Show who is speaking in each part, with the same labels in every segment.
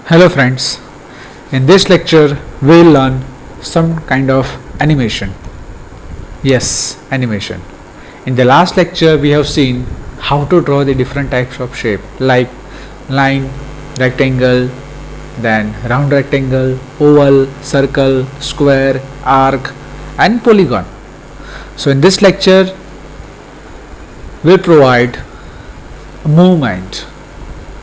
Speaker 1: Hello friends, in this lecture we will learn some kind of animation. Yes, animation. In the last lecture we have seen how to draw the different types of shape like line, rectangle, then round rectangle, oval, circle, square, arc and polygon. So in this lecture we will provide a movement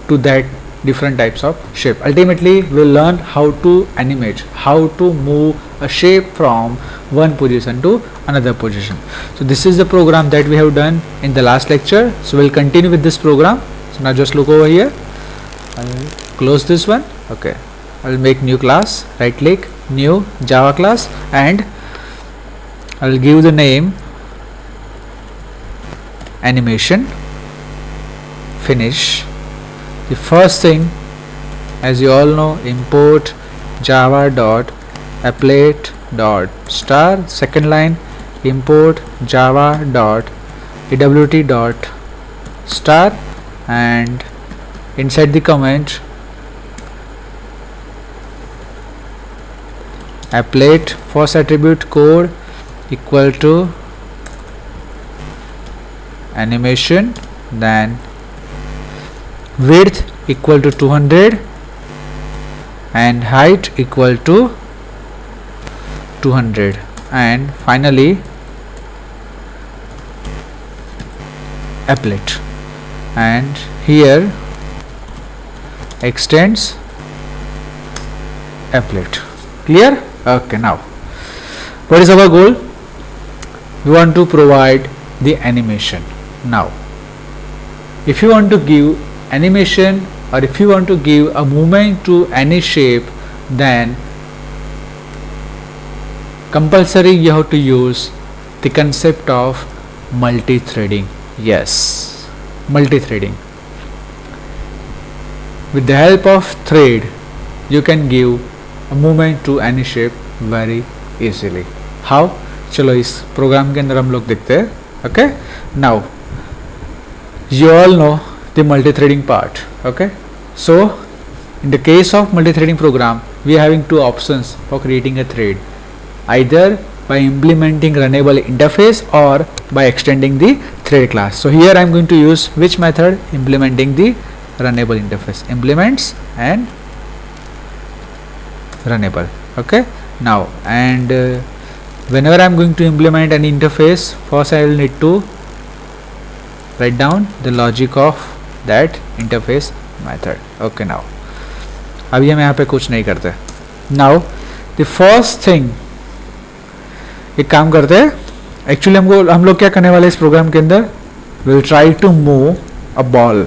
Speaker 1: to that different types of shape. Ultimately we'll learn how to animate, how to move a shape from one position to another position. So this is the program that we have done in the last lecture. So we'll continue with this program. So now just look over here. I'll close this one. Okay, I'll make new class, right click, new Java class, and I'll give the name animation. Finish. The first thing, as you all know, import java.applet.star. Second line, import java.awt.star, and inside the comment applet first attribute code equal to animation, then width equal to 200 and height equal to 200, and finally applet, and here extends applet. Clear? Okay, now what is our goal? We want to provide the animation. Now if you want to give animation, or if you want to give a movement to any shape, then compulsory you have to use the concept of multi-threading. Yes, multi-threading. With the help of thread you can give a movement to any shape very easily. How? चलो इस programme के अंदर हम लोग देखते हैं. Okay, now you all know the multi-threading part. Okay, so in the case of multi-threading program we are having two options for creating a thread, either by implementing runnable interface or by extending the thread class. So here I am going to use which method? Implementing the runnable interface. Implements and runnable. Okay, now and whenever I am going to implement an interface, first I will need to write down the logic of that interface method. Okay, now अभी हम यहाँ पे कुछ नहीं करते. Now the first thing, एक काम करते हैं. एक्चुअली हम लोग क्या करने वाले इस प्रोग्राम के अंदर? We'll try to move a ball.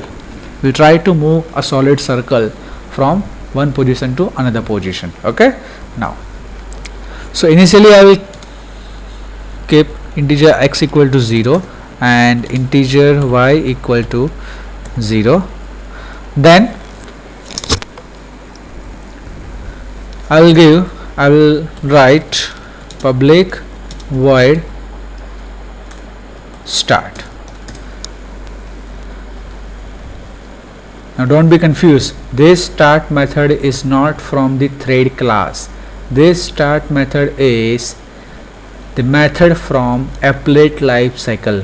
Speaker 1: We'll try to move a solid circle from one position to another position. Okay, now so initially I will keep integer x equal to 0 and integer y equal to 0. Then I will write public void start. Now don't be confused, this start method is not from the thread class. This start method is the method from applet life cycle.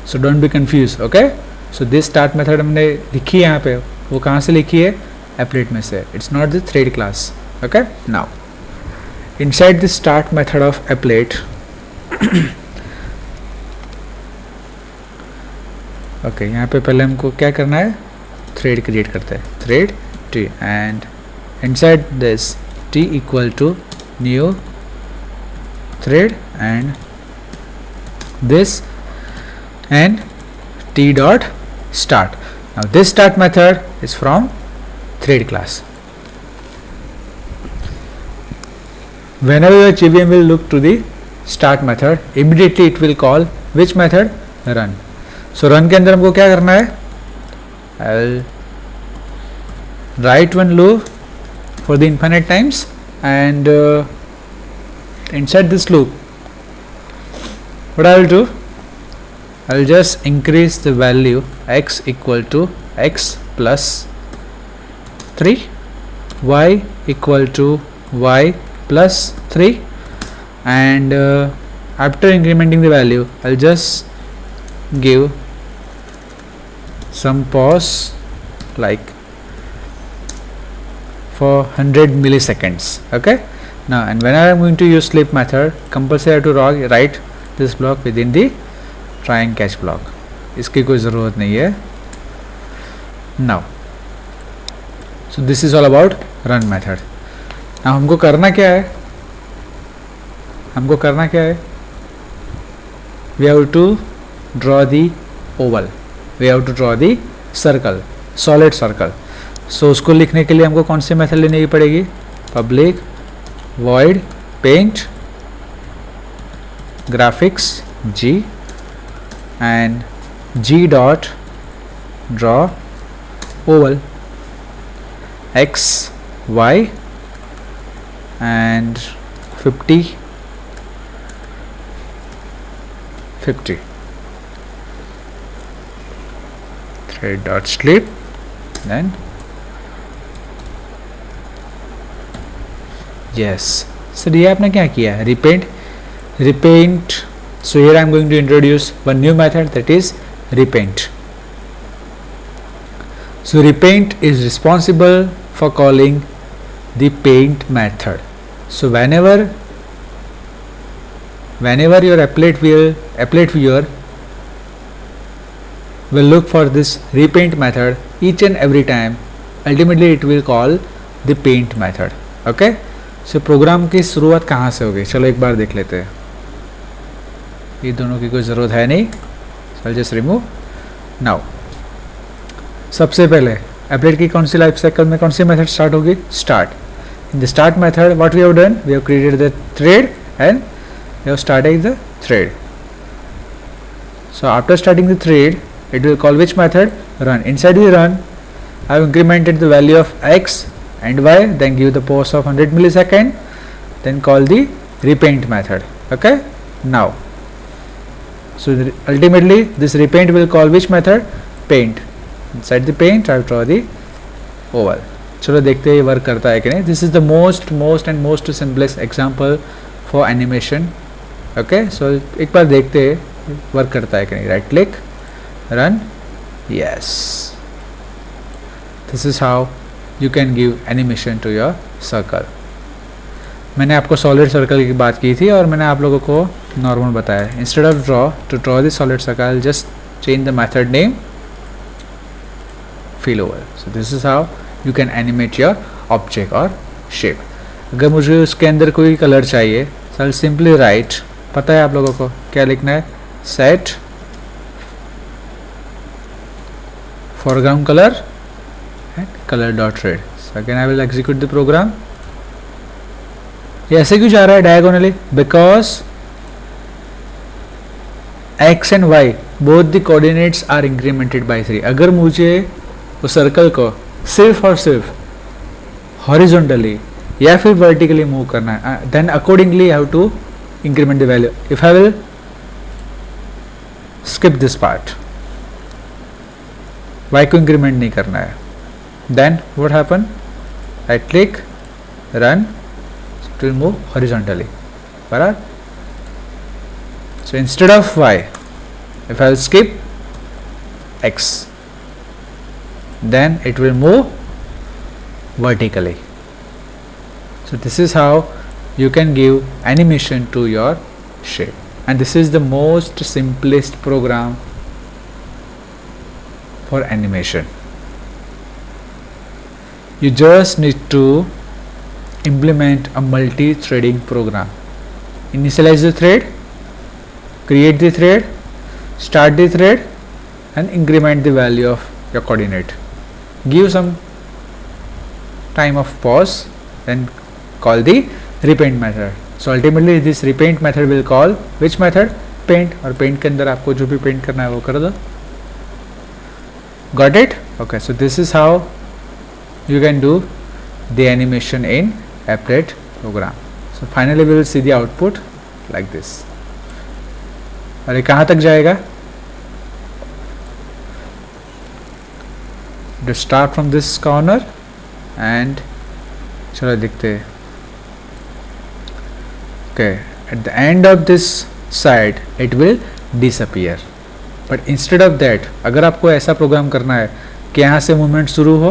Speaker 1: So don't be confused. Okay, so this start method हमने लिखी है यहाँ पे, वो कहाँ से लिखी है? applet में से. It's not the thread class. Okay, now inside the start method of applet okay, यहाँ पे पहले हमको क्या करना है? thread create करते हैं. thread t, and inside this t equal to new thread and this and t dot start. Now this start method is from thread class. Whenever your JVM will look to the start method, immediately it will call which method? Run. So run के अंदर हमको क्या करना है? I'll write one loop for the infinite times, and inside this loop what I will do? I will just increase the value x equal to x plus 3 y equal to y plus 3, and after incrementing the value I'll just give some pause like for 100 milliseconds. Okay, now and when I am going to use sleep method, compulsory I have to write this block within the try and catch block. इसकी कोई ज़रूरत नहीं है. Now so this is all about run method. Now हमको करना क्या है, we have to draw the oval, we have to draw the circle, solid circle. So उसको लिखने के लिए हमको कौन सी मेथड लेने की पड़ेगी, public void paint graphics g and g dot draw oval x y and 50 thread dot sleep. Then yes, so ये आपने क्या किया, repaint. So here I am going to introduce one new method, that is repaint. So repaint is responsible for calling the paint method. So whenever your applet viewer will look for this repaint method each and every time, ultimately it will call the paint method. Okay, so program की शुरुआत कहाँ से होगी, चलो एक बार देख लेते हैं. ये दोनों की कोई ज़रूरत है नहीं, so I'll just remove. Now सबसे पहले applet की कौन सी लाइफ साइकिल में कौन सी मेथड स्टार्ट होगी, start. In the start method what we have done, we have created the thread and we have started the thread. So after starting the thread it will call which method, run. Inside the run I have incremented the value of x and y, then give the pause of 100 millisecond, then call the repaint method. Okay, now so ultimately this repaint will call which method, paint. Inside the paint I will draw the oval. चलो देखते हैं ये work करता है कि नहीं. This is the most and most simplest example for animation. Okay, so एक बार देखते हैं वर्क करता है कि नहीं. Right click, run, yes. This is how you can give animation to your circle. मैंने आपको सॉलिड सर्कल की बात की थी और मैंने आप लोगों को नॉर्मल बताया. Instead of draw the solid circle, just change the method name fill over. So this is how you can animate your object or shape. अगर मुझे उसके अंदर कोई कलर चाहिए, so I'll simply write, पता है आप लोगों को क्या लिखना है, set foreground color and color dot red. So again I will execute the program. ये ऐसे क्यों जा रहा है diagonally? Because x and y both the coordinates are incremented by 3. अगर मुझे उस सर्कल को सिर्फ और सिर्फ हॉरिजॉन्टली या फिर वर्टिकली मूव करना है, then accordingly I have to increment the value. If I will skip this part, Y को इंक्रीमेंट नहीं करना है, then what happen, right click, run, it will move horizontally. बराबर. So instead of Y, if I will skip x, then it will move vertically. So this is how you can give animation to your shape, and this is the most simplest program for animation. You just need to implement a multi-threading program. Initialize the thread, create the thread, start the thread, and increment the value of your coordinate. Give some time of pause, then call the repaint method. So ultimately this repaint method will call which method, paint. और paint के अंदर आपको जो भी paint करना है वो कर दो. Got it? Okay, so this is how you can do the animation in applet program. So finally we will see the output like this. और ये कहाँ तक जाएगा? To start from this corner and चलो देखते हैं. Okay, at the end of this side it will disappear, but instead of that अगर आपको ऐसा प्रोग्राम करना है कि यहाँ से मूवमेंट शुरू हो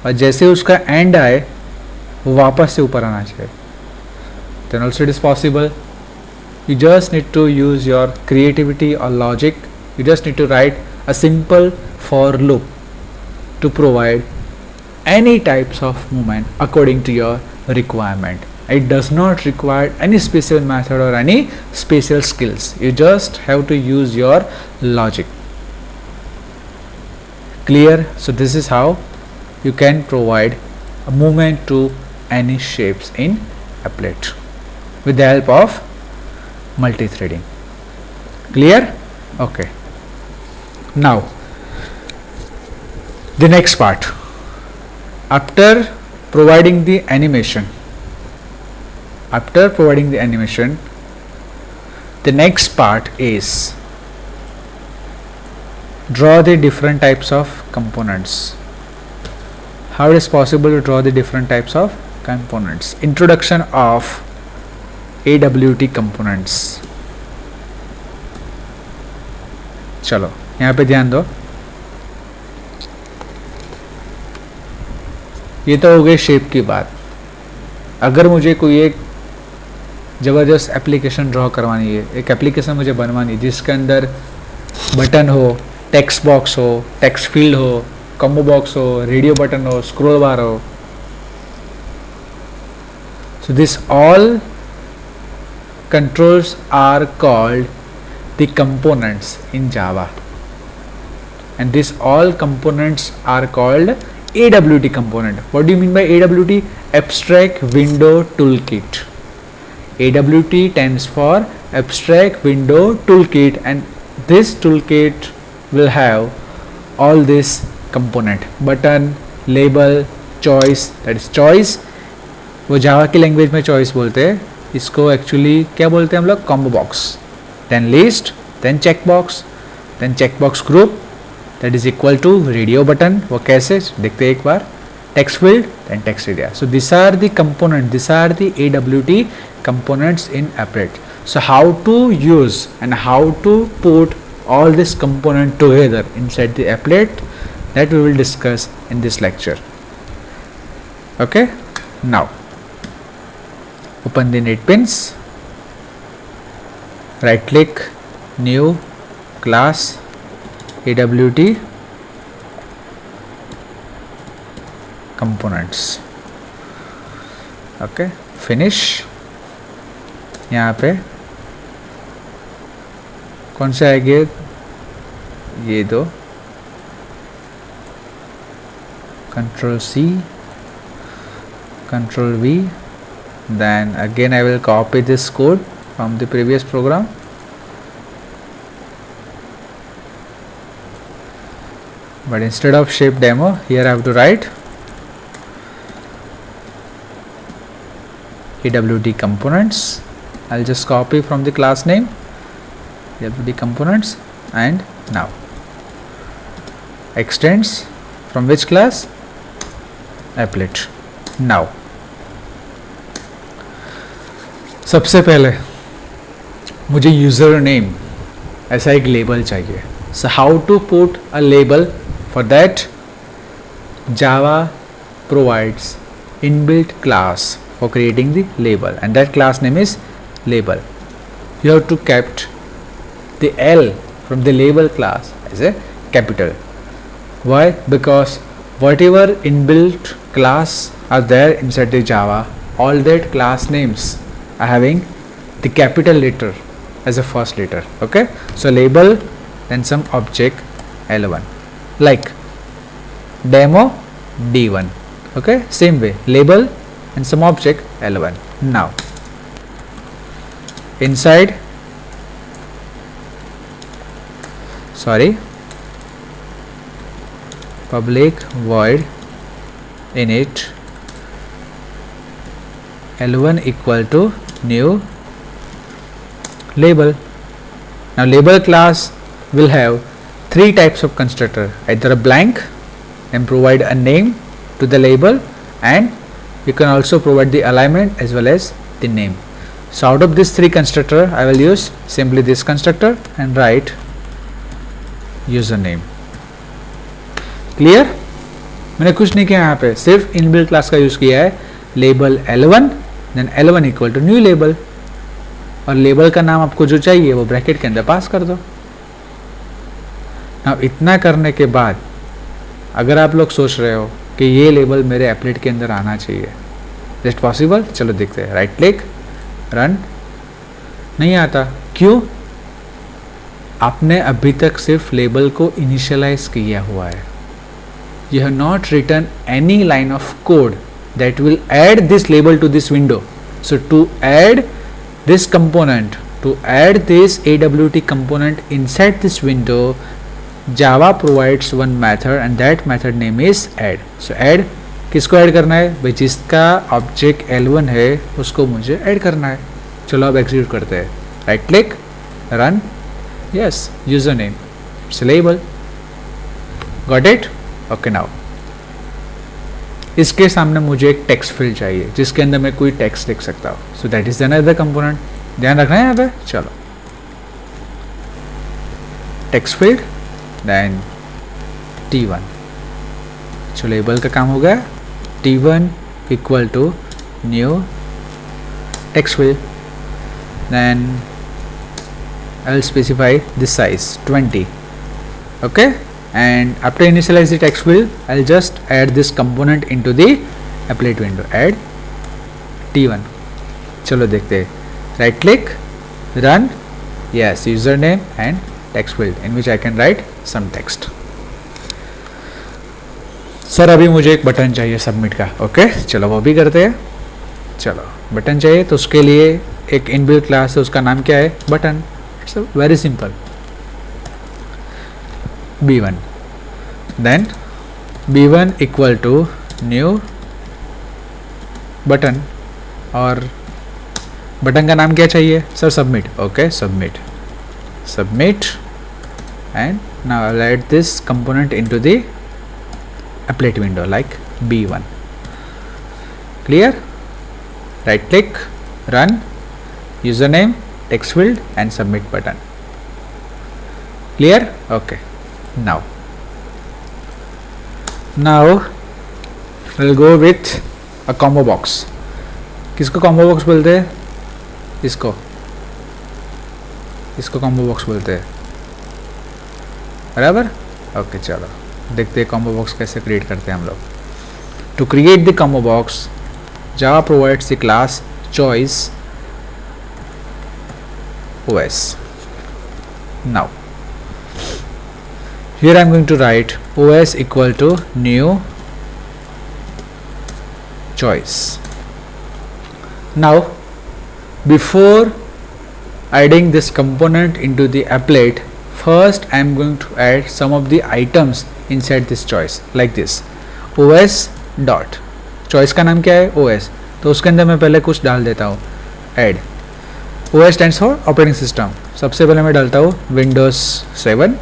Speaker 1: और जैसे उसका एंड आए वो वापस से ऊपर आना चाहिए, then also it is possible. You just need to use your creativity or logic. You just need to write a simple for loop to provide any types of movement according to your requirement. It does not require any special method or any special skills. You just have to use your logic. Clear? So this is how you can provide a movement to any shapes in applet with the help of multi-threading. Clear? Okay. Now the next part, after providing the animation, the next part is draw the different types of components. How it is possible to draw the different types of components? Introduction of AWT components. चलो यहाँ पे ध्यान दो. ये तो हो गई shape की बात. अगर मुझे कोई एक ज़बरदस्त एप्लीकेशन ड्रॉ करवानी है, एक एप्लीकेशन मुझे बनवानी है जिसके अंदर बटन हो, टेक्स्ट बॉक्स हो, टेक्स्ट फील्ड हो, कॉम्बो बॉक्स हो, रेडियो बटन हो, स्क्रॉल बार हो, so this all controls are called the components in Java, and these all components are called AWT component. What do you mean by AWT? Abstract Window Toolkit. AWT stands for Abstract Window Toolkit, and this toolkit will have all this component: button, label, choice. That is choice. वो जावा की language में choice बोलते हैं, इसको actually क्या बोलते हैं हम लोग? Combo box. Then list, then checkbox group, that is equal to radio button. वो कैसे देखते हैं एक बार. Text field, then text area. So this are the component, this are the AWT components in applet. So how to use and how to put all this component together inside the applet, that we will discuss in this lecture. Okay, now open the NetBeans, right click, new class, AWT components. Okay, finish. यहाँ पे कौन से आएंगे? ये दो. Control C, Control V. Then again I will copy this code from the previous program. But instead of shape demo, here I have to write AWT components. I'll just copy from the class name AWT components, and now extends from which class? Applet. Now सबसे पहले मुझे user name ऐसा एक label चाहिए. So how to put a label? For that Java provides inbuilt class for creating the label, and that class name is label. You have to kept the L from the label class as a capital. Why? Because whatever inbuilt class are there inside the Java, all that class names are having the capital letter as a first letter. Okay, so label, then some object L1, like demo D1. Okay, same way, label and some object L1. Now inside, public void init L1 equal to new label. Now label class will have three types of constructor: either a blank, then provide a name to the label, and you can also provide the alignment as well as the name. So out of this 3 constructor I will use simply this constructor and write username. Clear? मैंने कुछ नहीं किया यहाँ पे, सिर्फ inbuilt class का use किया है, label L1 then L1 equal to new label, और लेबल का नाम आपको जो चाहिए वो ब्रैकेट के अंदर पास कर दो. अब इतना करने के बाद अगर आप लोग सोच रहे हो कि ये लेबल मेरे एप्लेट के अंदर आना चाहिए, इज इट पॉसिबल? चलो देखते हैं. Right click, run. नहीं आता. क्यों? आपने अभी तक सिर्फ लेबल को इनिशियलाइज किया हुआ है. You have not written any line of code that will add this label to this window. So to add this component, to add this AWT component inside this window, Java provides one method and that method name is add. So add किसको add करना है भाई? जिसका object L1 है उसको मुझे add करना है. चलो अब एग्जीक्यूट करते हैं. Right click, run. Yes, user name it's label. Got it? Okay. Now इसके सामने मुझे एक टेक्स्ट फील्ड चाहिए जिसके अंदर मैं कोई टेक्स्ट लिख सकता हूँ. So that is another component. ध्यान रखना है यहाँ पे. चलो, टेक्स्ट फील्ड देन T1. चलो, लेबल का काम हो गया. T1 equal to new text field. Then I will specify this size 20. Okay. And after initialize the text field, I'll just add this component into the applet window. Add T1. चलो देखते हैं. Right click, run. Yes, username and text field in which I can write some text. Sir अभी मुझे एक button चाहिए submit का. Okay, चलो वो भी करते हैं. चलो, बटन चाहिए तो उसके लिए एक इनबिल्ट क्लास है, उसका नाम क्या है? Button. It's very simple. B1. Then B1 equal to new button, और बटन का नाम क्या चाहिए sir? Submit. Okay, submit. Submit and now I'll add this component into the applet window like B1. Clear? Right click, run, username, text field and submit button. Clear? Okay. Now we'll go with a combo box. किसको combo box बोलते हैं? इसको combo box बोलते हैं. बराबर? Okay, चलो देखते हैं combo box कैसे क्रिएट करते हैं हम लोग. To create the combo box, Java provides the class choice OS. Now here I am going to write OS equal to new choice. Now before adding this component into the applet, first I am going to add some of the items inside this choice like this. OS dot choice का नाम क्या है? OS. तो उसके अंदर मैं पहले कुछ डाल देता हूँ. add OS stands for operating system. सबसे पहले मैं डालता हूँ Windows 7.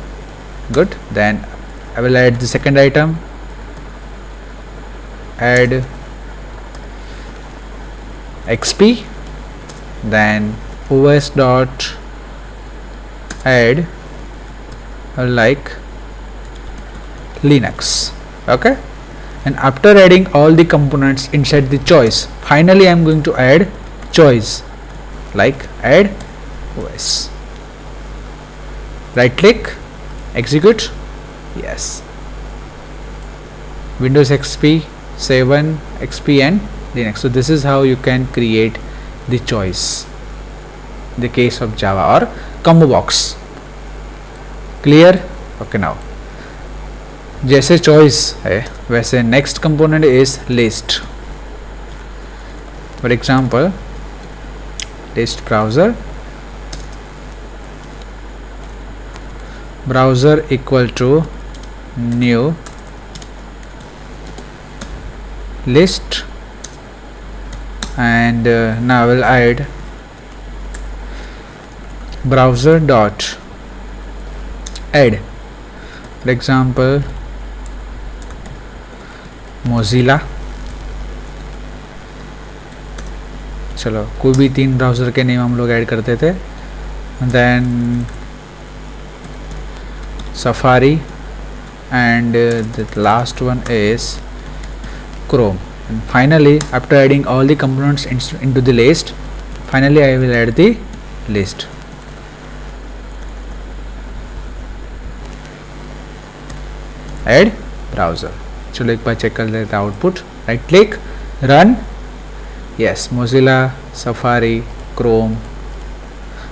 Speaker 1: Good. Then I will add the second item. Add XP. Then OS dot add like Linux. Okay. And after adding all the components inside the choice, finally I am going to add choice like add OS. Right click, execute. Yes, Windows XP, 7, XP and Linux. So this is how you can create the choice in the case of Java or combo box. Clear? Okay. Now जैसे choice है वैसे next component is list. For example, list browser equal to new list, and now I will add browser dot add, for example Mozilla, चलो कोई भी 3 browser के name हम लोग add करते थे. Then Safari and the last one is Chrome. And finally, after adding all the components into the list, finally I will add the list. Add browser. चलो एक बार चेक कर लेते हैं output. Right click, run. Yes, Mozilla, Safari, Chrome.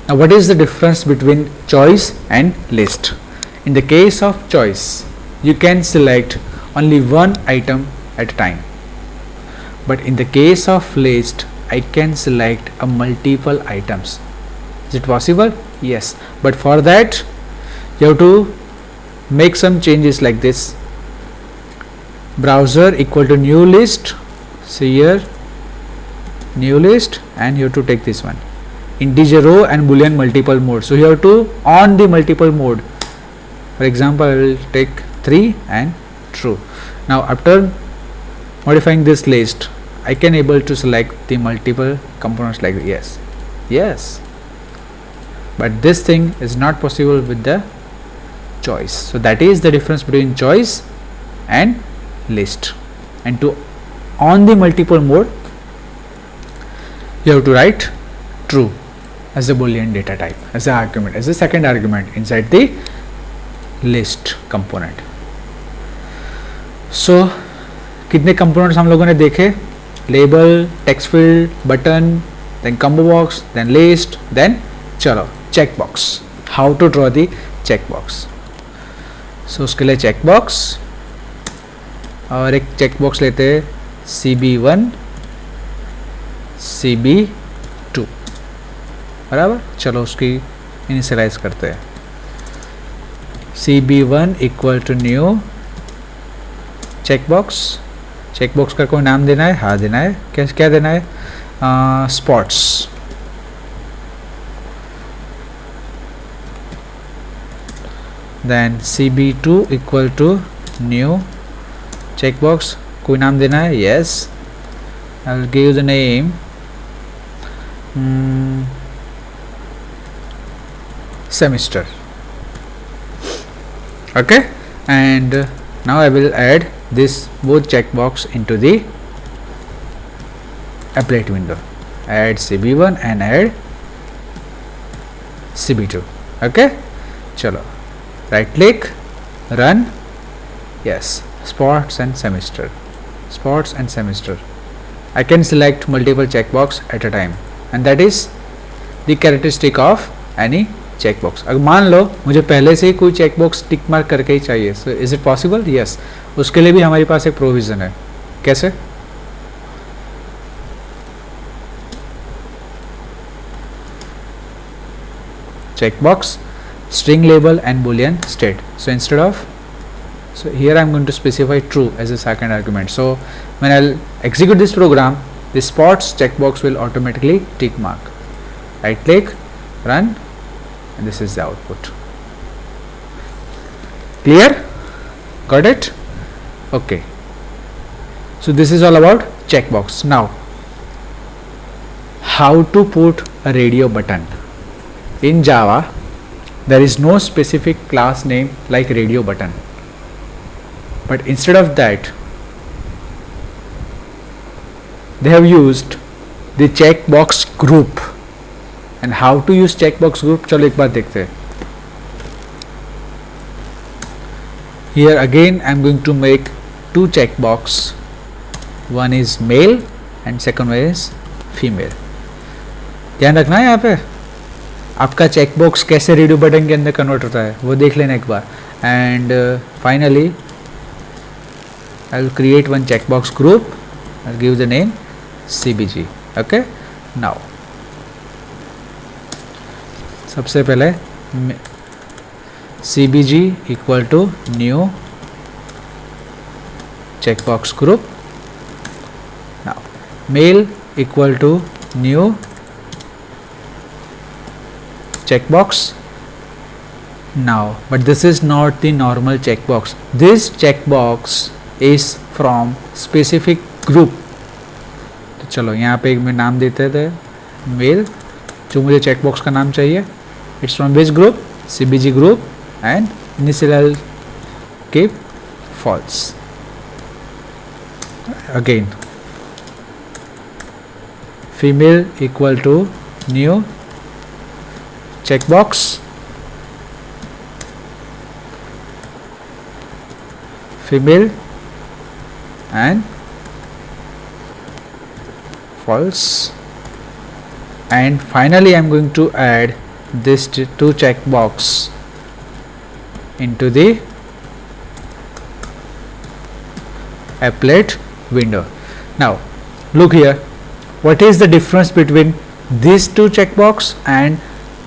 Speaker 1: Now what is the difference between choice and list? In the case of choice, you can select only one item at a time. But in the case of list, I can select a multiple items. Is it possible? Yes. But for that, you have to make some changes like this. Browser equal to new list. See here, new list, and you have to take this one. Integer row and boolean multiple mode. So you have to on the multiple mode. For example, I will take 3 and true. Now after modifying this list, I can able to select the multiple components like yes, yes. But this thing is not possible with the choice. So that is the difference between choice and list. And to on the multiple mode, you have to write true as a boolean data type, as an argument, as a second argument inside the list component. So कितने components हम लोगों ने देखे? Label, text field, button, then combo box, then list, then चलो check box. How to draw the check box? So उसके लिए check box और एक चेक बॉक्स लेते हैं CB1, CB2. बराबर. चलो उसकी इनिशियलाइज करते हैं. CB1 equal to new checkbox. Checkbox का कोई नाम देना है? हाँ देना है. क्या देना है? Spots. Then CB2 equal to new checkbox. कोई नाम देना है? Yes. I will give the name semester. Okay, and now I will add this both checkbox into the applet window. Add CB1 and add CB2. Okay, chalo right click, run. Yes, spots and semester, spots and semester. I can select multiple checkbox at a time, and that is the characteristic of any checkbox. अगर मान लो मुझे पहले से ही कोई checkbox tick mark करके ही चाहिए, so is it possible? Yes. उसके लिए भी हमारे पास एक प्रोविज़न है. कैसे? Checkbox, string label and boolean state. So instead of, so here I am going to specify true as a second argument. So when I will execute this program, the spots checkbox will automatically tick mark. Right click, run, and this is the output. Clear? Got it? Okay. So this is all about checkbox. Now how to put a radio button. In Java there is no specific class name like radio button, but instead of that they have used the checkbox group. And how to use checkbox group, चलो एक बार देखते हैं. Here again I am going to make two checkbox. One is male and second one is female. ध्यान रखना है यहाँ पे. आपका चेकबॉक्स कैसे रेडियो बटन के अंदर कन्वर्ट होता है वो देख लेना एक बार. And finally I will create one checkbox group. I will give the name CBG. Okay. Now सबसे पहले CBG equal to new checkbox group. Now male equal to new checkbox. Now but this is not the normal checkbox. This checkbox is from specific group. तो चलो यहाँ पे एक में नाम देते थे मेल, जो मुझे चेकबॉक्स का नाम चाहिए. It's from which group? CBG group. And initial I'll keep false. Again, female equal to new checkbox, female and false. And finally I am going to add this two checkbox into the applet window. Now look here, what is the difference between these two checkbox and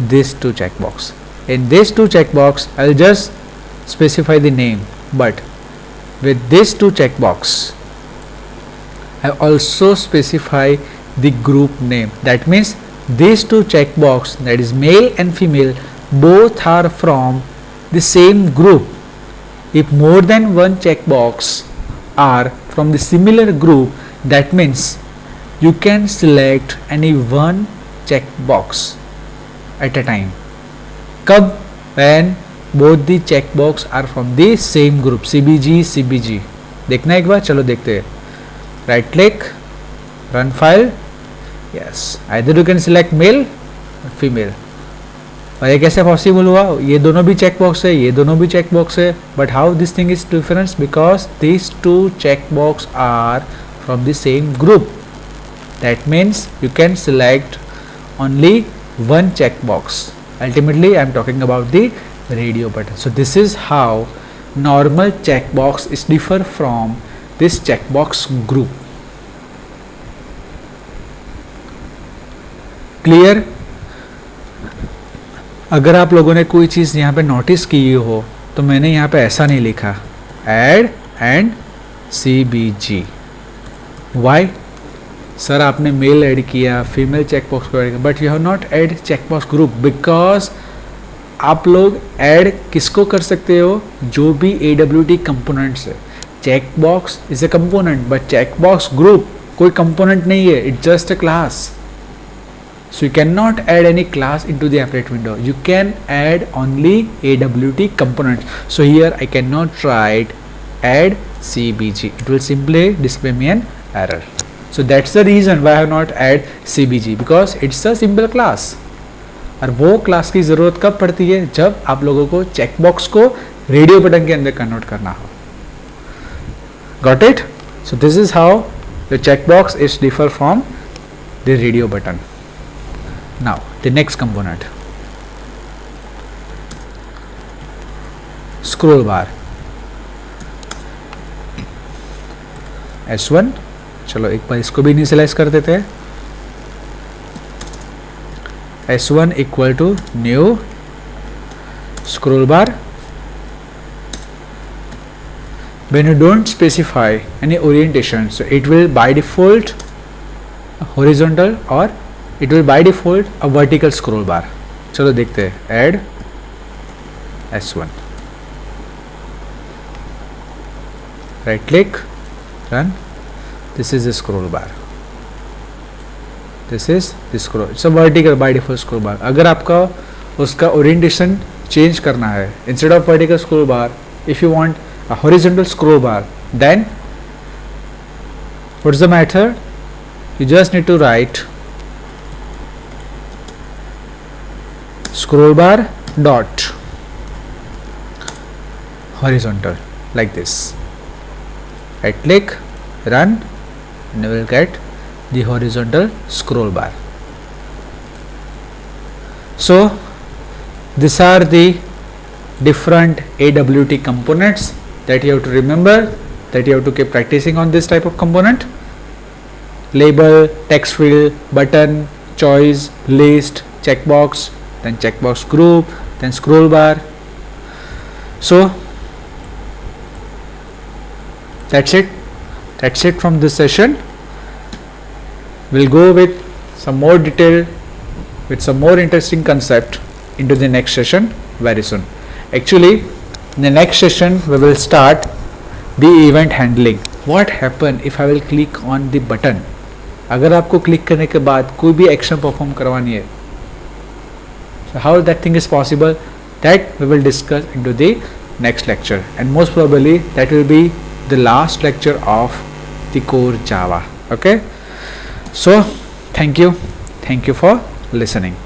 Speaker 1: these two checkbox? In these two checkbox I'll just specify the name, but with these two checkbox I also specify the group name. That means these two checkbox, that is male and female, both are from the same group. If more than one checkbox are from the similar group, that means you can select any one checkbox at a time. Kab? When both the checkbox are from the same group, CBG. देखना एक बार, चलो देखते हैं. Right click, run file. Yes, either you can select male or female. और ये कैसे possible हुआ? ये दोनों भी चेक बॉक्स है, ये दोनों भी चेक बॉक्स है, but how this thing is difference? Because this two check box are from the same group. That means you can select only one check box. Ultimately I am talking about the radio button. So this is how normal check box is differ from this check box group. Clear? अगर आप लोगों ने कोई चीज़ यहाँ पे notice की हो तो मैंने यहाँ पे ऐसा नहीं लिखा add and CBG. Why? Sir आपने मेल ऐड किया, फीमेल चेकबॉक्स को ऐड किया, but you have not add checkbox group. Because आप लोग ऐड किसको कर सकते हो? जो भी AWT कंपोनेंट्स है. Checkbox is a component, but checkbox group कोई कंपोनेंट नहीं है. It's just a class. So you cannot add any class into the applet window. You can add only AWT components. So here I cannot write add CBG. It will simply display me an error. So that's the reason why I have not add CBG, because it's a simple class. और वो class की ज़रूरत कब पड़ती है? जब आप लोगों को चेकबॉक्स को रेडियो बटन के अंदर कन्वर्ट करना हो. Got it? So this is how the checkbox is differ from the radio button. Now the next component, scroll bar. S1. चलो एक बार इसको भी इनिशियलाइज कर देते हैं. S1 equal to new scroll bar. When you don't specify any orientation, so it will by default horizontal or it will by default a vertical scroll bar. चलो देखते हैं. add S1. right click, run. This is the scroll bar. This is the scroll. It's a vertical by default scroll bar. अगर आपका उसका orientation change करना है, instead of vertical scroll bar, if you want a horizontal scroll bar, then what's the method? You just need to write scroll bar dot horizontal like this. Right click, run, and you will get the horizontal scroll bar. So these are the different AWT components that you have to remember, that you have to keep practicing on this type of component. Label, text field, button, choice, list, checkbox, then checkbox group, then scroll bar. So that's it from this session. We'll go with some more detail, with some more interesting concept into the next session very soon. Actually, in the next session we will start the event handling. What happen if I will click on the button अगर आपको click करने के बाद कोई भी action perform करवानी है, so how that thing is possible, that we will discuss into the next lecture, and most probably that will be the last lecture of the core Java. Okay, so thank you for listening.